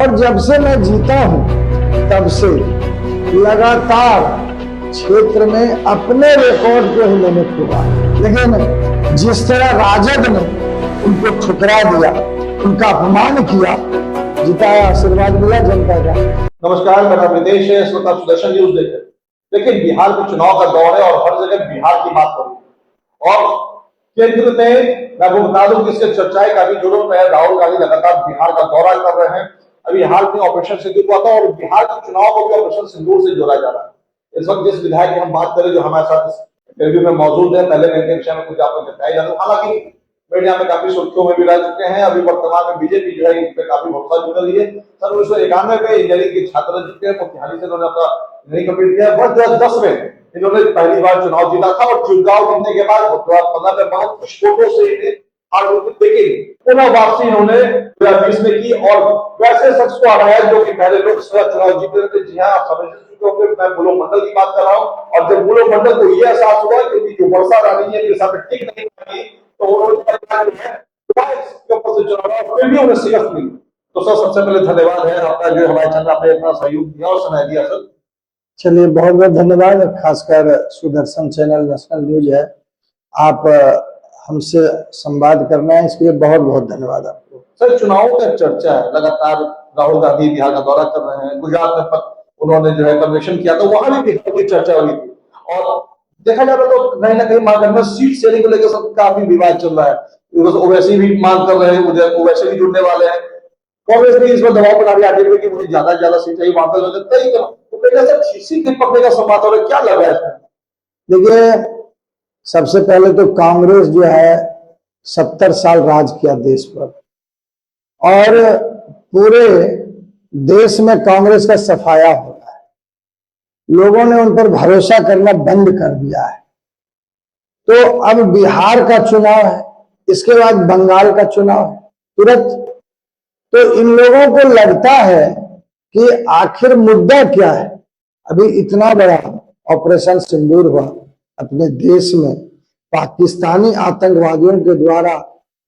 और जब से मैं जीता हूं तब से लगातार क्षेत्र में अपने रिकॉर्ड को ही मैंने तोड़ा, लेकिन जिस तरह राजद ने उनको ठुकरा दिया, उनका अपमान किया, जिताया, आशीर्वाद मिला जनता का। नमस्कार, मेरा विदेश है, इस वक्त आप सुदर्शन न्यूज देख रहे हैं। लेकिन बिहार में चुनाव का दौर है और हर जगह बिहार की बात हो रही है और केंद्र में मैं आपको बता दूं कि इसके चर्चाएं काफी जोरों पर है। राहुल गांधी लगातार बिहार का दौरा कर रहे हैं। अभी हाल में ऑपरेशन सिंदूर हुआ था और बिहार के चुनाव को भी ऑपरेशन सिंदूर से जोड़ा जा रहा है। इस वक्त जिस विधायक की हम बात करें जो हमारे साथ इंटरव्यू में मौजूद है, पहले मैं इनके विषय में कुछ आपको बताया जा रहा हूँ। हालांकि मीडिया में काफी सुर्खियों में भी रह चुके हैं। अभी वर्तमान में बीजेपी जो है इन पे काफी भरोसा जुड़ रही है। सन 1991 में इंजीनियरिंग के छात्र जीते हैं, मोतिहारी से उन्होंने अपना इंजीनियरिंग कंप्लीट किया। वर्ष 2010 में इन्होंने पहली बार चुनाव जीता था और चुनाव जीतने के बाद 2015 में बहुत कुछ वोटों से लेकिन पुनः वापसी इन्होंने 2020 में की और वैसे शख्स को हराया जो कि पहले लोकसभा चुनाव जीते थे। जी हाँ, आप समझ सकते हैं, मैं बुलो मंडल की बात कर रहा हूँ। और जब बुलो मंडल को यह एहसास हुआ कि जो वर्षा रानी है साथ टिक नहीं पाएगी तो उन्होंने फिर भी उन्हें शिकस्त मिली। तो सर, सबसे पहले धन्यवाद है आपका जो हमारे चैनल आपने इतना सहयोग दिया और समय दिया सर। चलिए, बहुत बहुत धन्यवाद। खासकर सुदर्शन चैनल नेशनल न्यूज है, आप हमसे संवाद करना है, इसके लिए बहुत बहुत धन्यवाद आपको। सर, चुनाव का चर्चा है, लगातार राहुल गांधी बिहार का दौरा कर रहे हैं। गुजरात में उन्होंने जो है कन्वेंशन किया था, वहां भी बिहार की चर्चा हुई थी और देखा जाता तो कहीं ना कहीं महागठबंधन सीट शेयरिंग को लेकर सब काफी विवाद चल रहा है। ओवैसी भी मांग कर रहे हैं, ओवैसी भी जुड़ने वाले हैं। कांग्रेस भी इस पर दबाव बना रही है आगे कि मुझे ज्यादा से ज्यादा सीट चाहिए, वहां पर पकड़ने का संवाद हो रहा है, क्या लग रहा है? देखिए, सबसे पहले तो कांग्रेस जो है 70 साल राज किया देश पर और पूरे देश में कांग्रेस का सफाया हो रहा है। लोगों ने उन पर भरोसा करना बंद कर दिया है। तो अब बिहार का चुनाव है, इसके बाद बंगाल का चुनाव है तुरंत। तो इन लोगों को लगता है कि आखिर मुद्दा क्या है। अभी इतना बड़ा ऑपरेशन सिंदूर हुआ अपने देश में, पाकिस्तानी आतंकवादियों के द्वारा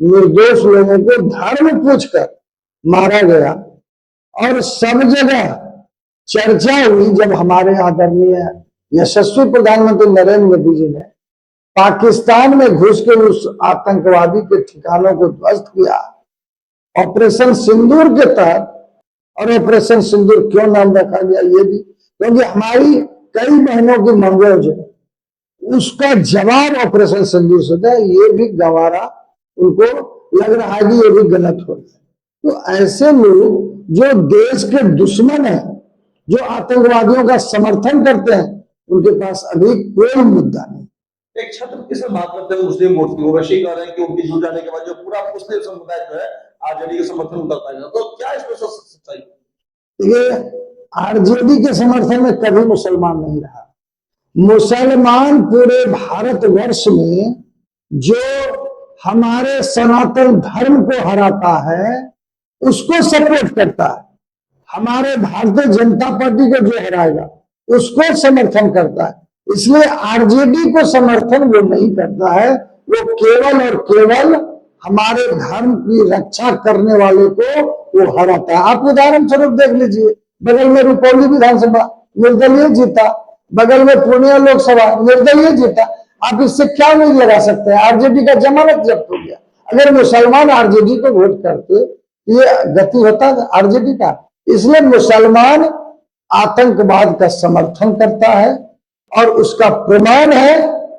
निर्दोष लोगों को धर्म पूछकर मारा गया और सब जगह चर्चा हुई जब हमारे आदरणीय यशस्वी प्रधानमंत्री नरेंद्र मोदी जी ने पाकिस्तान में घुस के उस आतंकवादी के ठिकानों को ध्वस्त किया ऑपरेशन सिंदूर के तहत। और ऑपरेशन सिंदूर क्यों नाम रखा गया ये भी क्योंकि हमारी कई बहनों की मंगल जो उसका जवाब ऑपरेशन सिंदूर से था। ये भी गवारा उनको लग रहा है कि ये भी गलत हो गया। तो ऐसे लोग जो देश के दुश्मन हैं, जो आतंकवादियों का समर्थन करते हैं, उनके पास अभी कोई मुद्दा नहीं। एक छत्र किसे बात करते हैं मुस्लिम वोट की, ओवैसी कह रहे हैं कि उनकी जुड़ जाने के बाद जो पूरा मुस्लिम समुदाय जो है आरजेडी के समर्थन उतर पाएगा, तो क्या इसमें सच्चाई? देखिए, आरजेडी के समर्थन में कभी मुसलमान नहीं रहा। मुसलमान पूरे भारतवर्ष में जो हमारे सनातन धर्म को हराता है उसको सपोर्ट करता है। हमारे भारतीय जनता पार्टी को जो हराएगा उसको समर्थन करता है। इसलिए आरजेडी को समर्थन वो नहीं करता है, वो केवल और केवल हमारे धर्म की रक्षा करने वाले को वो हराता है। आप उदाहरण स्वरूप देख लीजिए, बगल में रुपौली विधानसभा निर्दलीय जीता, बगल में पूर्णिया लोकसभा निर्दलीय जीता। आप इससे क्या उम्मीद लगा सकते हैं? आरजेडी का जमानत जब्त हो गया। अगर मुसलमान आरजेडी को वोट करते ये गति होता आरजेडी का। इसलिए मुसलमान आतंकवाद का समर्थन करता है और उसका प्रमाण है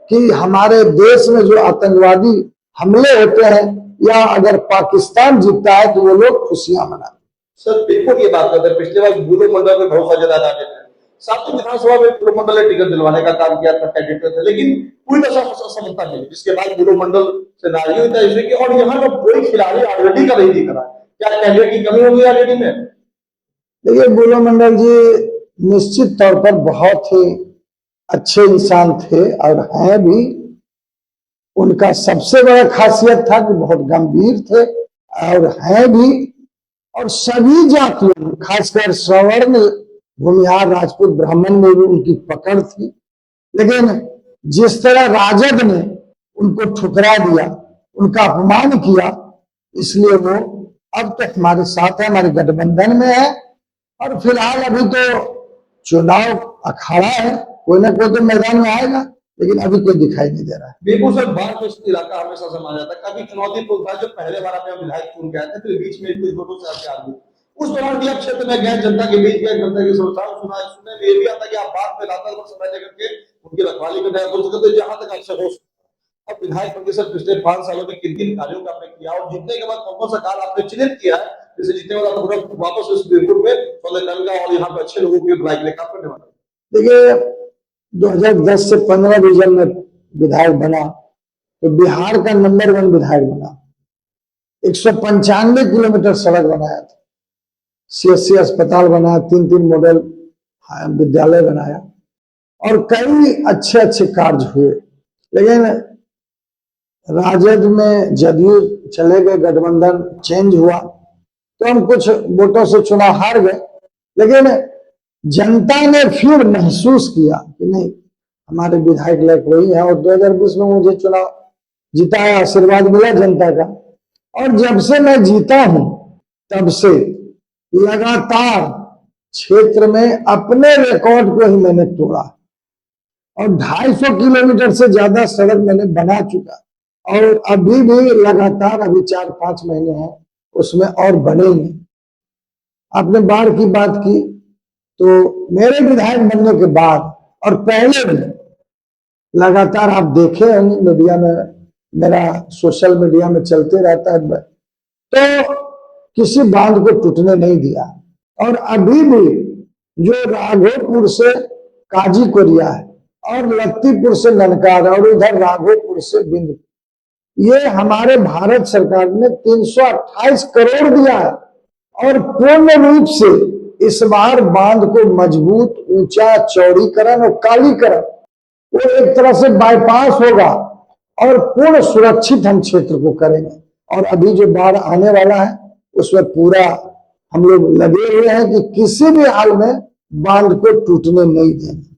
कि हमारे देश में जो आतंकवादी हमले होते हैं या अगर पाकिस्तान जीतता है तो वो लोग खुशियां मनाते हैं। सर, बिल्कुल ये बात करते हैं। पिछले बार बुलो मंडल में भरोसा जताया था, सातों विधानसभा में बुलो मंडल ने टिकट दिलवाने का काम किया था कैंडिडेट थे, लेकिन पूरी तरह सफलता मिली, जिसके बाद बुलो मंडल से नाराजगी हुई था इसलिए। और यहाँ का कोई खिलाड़ी आरजेडी का नहीं दिख रहा है, क्या कैंडिडेट की कमी होगी आरजेडी में? देखिए, बुलो मंडल जी निश्चित तौर पर बहुत ही अच्छे इंसान थे और हैं भी। उनका सबसे बड़ा खासियत था कि बहुत गंभीर थे और हैं भी। और सभी जातियों, खासकर सवर्ण, भूमिहार, राजपूत, ब्राह्मण में भी उनकी पकड़ थी। लेकिन जिस तरह राजद ने उनको ठुकरा दिया, उनका अपमान किया, इसलिए वो अब तो हमारे साथ है, हमारे गठबंधन में है। और फिलहाल अभी तो चुनाव अखाड़ा है, कोई ना कोई तो मैदान में आएगा, लेकिन अभी कोई दिखाई नहीं दे रहा है। बीरपुर से बाढ़ ग्रस्त इलाका हमेशा से माना जाता है, काफी चुनौतीपूर्ण था। जो पहले बार आपने विधायक चुन के आए थे, फिर बीच में कुछ वोटों से आपके आ गए, उस दौरान भी आप क्षेत्र में गए, जनता के बीच गए, जनता की समस्याओं सुना, सुनने में ये भी आता कि आप बाद में लाता समय लेकर के उनकी रखवाली में बोल सकते तो जहां तक आपसे हो। अब विधायक बन के सर पिछले 5 सालों में किन किन कार्यों का आपने किया और जीतने के बाद कौन कौन सा कार्य आपने चिन्हित किया है, जैसे जीतने के बाद आप वापस इस बीरपुर में सोलह का और यहाँ पे अच्छे लोगों की भलाई के लिए काम करने वाले? देखिए, 2010 से 15 रीजन में विधायक बना तो बिहार का नंबर 1 विधायक बना। 195 किलोमीटर सड़क बनाया था, CSC अस्पताल बनाया, 3 मॉडल विद्यालय बनाया और कई अच्छे अच्छे कार्य हुए। लेकिन राजद में जदयू चले गए, गठबंधन चेंज हुआ तो हम कुछ वोटों से चुनाव हार गए। लेकिन जनता ने फिर महसूस किया कि नहीं, हमारे विधायक लायक वही है। और 2020 में मुझे चुनाव जिताया, आशीर्वाद मिला जनता का। और जब से मैं जीता हूं तब से लगातार क्षेत्र में अपने रिकॉर्ड को ही मैंने तोड़ा और 250 किलोमीटर से ज्यादा सड़क मैंने बना चुका। और अभी भी लगातार, अभी 4-5 महीने हैं उसमें और बनेंगे। आपने बाढ़ की बात की तो मेरे विधायक बनने के बाद और पहले भी लगातार आप देखे होंगे मीडिया में, मेरा सोशल मीडिया में चलते रहता है, तो किसी बांध को टूटने नहीं दिया। और अभी भी जो राघोपुर से काजी कोरिया है और लत्तीपुर से ननकार और उधर राघोपुर से बिंद, ये हमारे भारत सरकार ने 328 करोड़ दिया है। और पूर्ण रूप से इस बार बांध को मजबूत, ऊंचा, चौड़ीकरण और कालीकरण, वो एक तरह से बाईपास होगा और पूर्ण सुरक्षित हम क्षेत्र को करेंगे। और अभी जो बाढ़ आने वाला है उसमें पूरा हम लोग लगे हुए हैं कि किसी भी हाल में बांध को टूटने नहीं देंगे।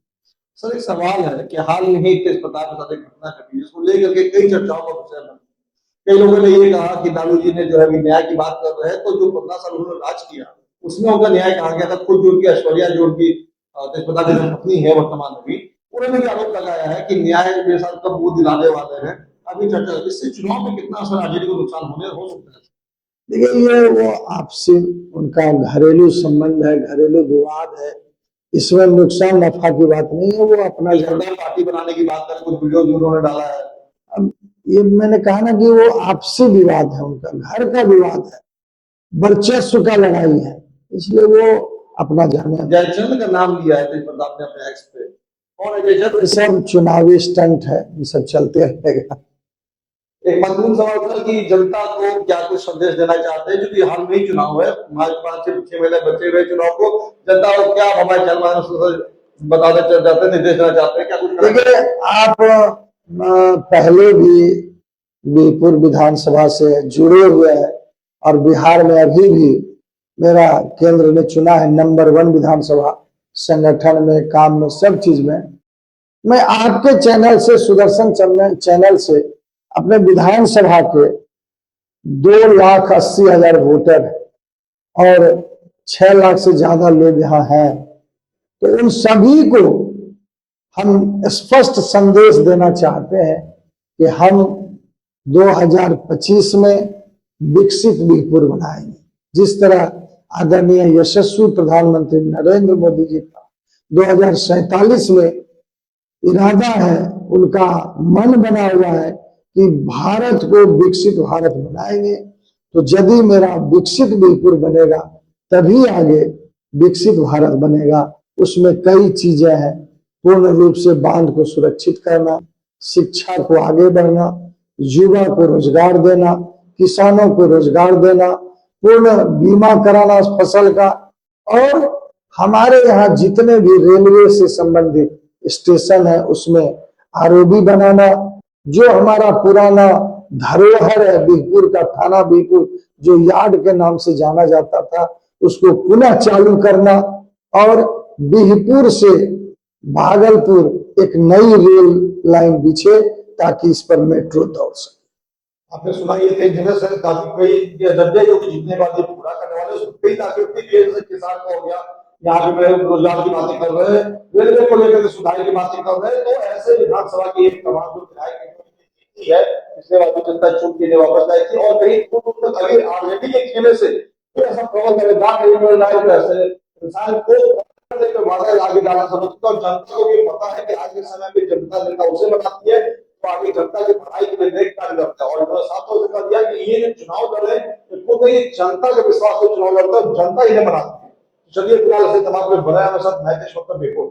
सर, एक सवाल है कि हाल में ही तेज प्रताप के साथ एक घटना घटी जिसको लेकर के कई चर्चाओं का विषय बना। कई लोगों ने ये कहा कि लालू जी ने जो है न्याय की बात कर रहे हैं, तो जो 15 साल उन्होंने राज किया उसमें उनका न्याय कहा गया था। खुद जो उनकी ऐश्वर्या, जो उनकी तेज प्रताप की पत्नी है वर्तमान में भी, उन्होंने भी आरोप लगाया है कि न्याय मेरे साथ कब वो दिलाने वाले हैं। अभी चर्चा, इससे चुनाव में कितना असर आरजेडी को नुकसान हो सकता है? देखिए, ये वो आपसी उनका घरेलू संबंध है, घरेलू विवाद है, इसमें नुकसान नफा की बात नहीं है। वो अपना पार्टी बनाने की बात कर, कुछ वीडियो उन्होंने डाला है। अब ये मैंने कहा ना कि वो आपसी विवाद है, उनका घर का विवाद है, वर्चस्व का लड़ाई है, इसलिए वो अपना जाने। जयचंद का नाम लिया है तेज प्रताप ने अपने एक्स पे, कौन है जयचंद? सब चुनावी स्टंट है, ये सब चलते रहेगा। एक महत्वपूर्ण सवाल था कि जनता को क्या कुछ संदेश देना चाहते हैं, क्योंकि हाल में ही चुनाव है, 5 महीने बचे हुए चुनाव को, जनता को क्या हमारे चल बताना चाहते हैं, निर्देश देना चाहते हैं, क्या कुछ? देखिए, आप पहले भी बीरपुर विधानसभा से जुड़े हुए हैं और बिहार में अभी भी मेरा केंद्र ने चुना है नंबर 1 विधानसभा, संगठन में, काम में, सब चीज में। मैं आपके चैनल से, सुदर्शन चैनल से, अपने विधानसभा के 2,80,000 वोटर है और 6 लाख से ज्यादा लोग यहाँ हैं, तो उन सभी को हम स्पष्ट संदेश देना चाहते हैं कि हम 2025 में विकसित बीरपुर बनाएंगे। जिस तरह आदरणीय यशस्वी प्रधानमंत्री नरेंद्र मोदी जी का 2047 में इरादा है, उनका मन बना हुआ है कि भारत को विकसित भारत बनाएंगे, तो यदि मेरा विकसित बीरपुर बनेगा तभी आगे विकसित भारत बनेगा। उसमें कई चीजें हैं, पूर्ण रूप से बांध को सुरक्षित करना, शिक्षा को आगे बढ़ना, युवा को रोजगार देना, किसानों को रोजगार देना, पूर्ण बीमा कराना फसल का, और हमारे यहाँ जितने भी रेलवे से संबंधित स्टेशन है उसमें आरओबी बनाना, जो हमारा पुराना धरोहर है बीरपुर का, थाना बीरपुर जो यार्ड के नाम से जाना जाता था, उसको पुनः चालू करना, और बीरपुर से भागलपुर एक नई रेल लाइन बिछे ताकि इस पर मेट्रो दौड़ सके। आपने सुना ये थे जिन्हें से काफी कई ये अजंडे जो कि जितने बार ये पूरा करने वाले उसमें कई ताकि जैसे किसान का हो गया, यहाँ पे मेरे रोजगार की बातें कर रहे हैं, रेलवे को लेकर सुधार की बातें कर रहे हैं। तो ऐसे विधानसभा की एक तमाम जो विधायक है इसलिए वादी जनता चुन के वापस आई थी और कहीं दूर दूर तक अभी आरजेडी के खेमे से ऐसा प्रबल मजेदार नहीं मिल रहा है ऐसे इंसान को आगे जाना जरूरत है और जनता को भी पता है कि आज के समय में जनता उसे बनाती है तो आगे जनता की भलाई के लिए नेक कार्य करता है। और साफ तौर से दिया कि ये जो चुनाव लड़ रहे हैं खुद ये जनता के विश्वास से चुनाव लड़ता है, जनता इन्हें बनाती है। चलिए फिलहाल ऐसे तमाम लोग बनाया मेरे साथ मैं देश वक्त बेको।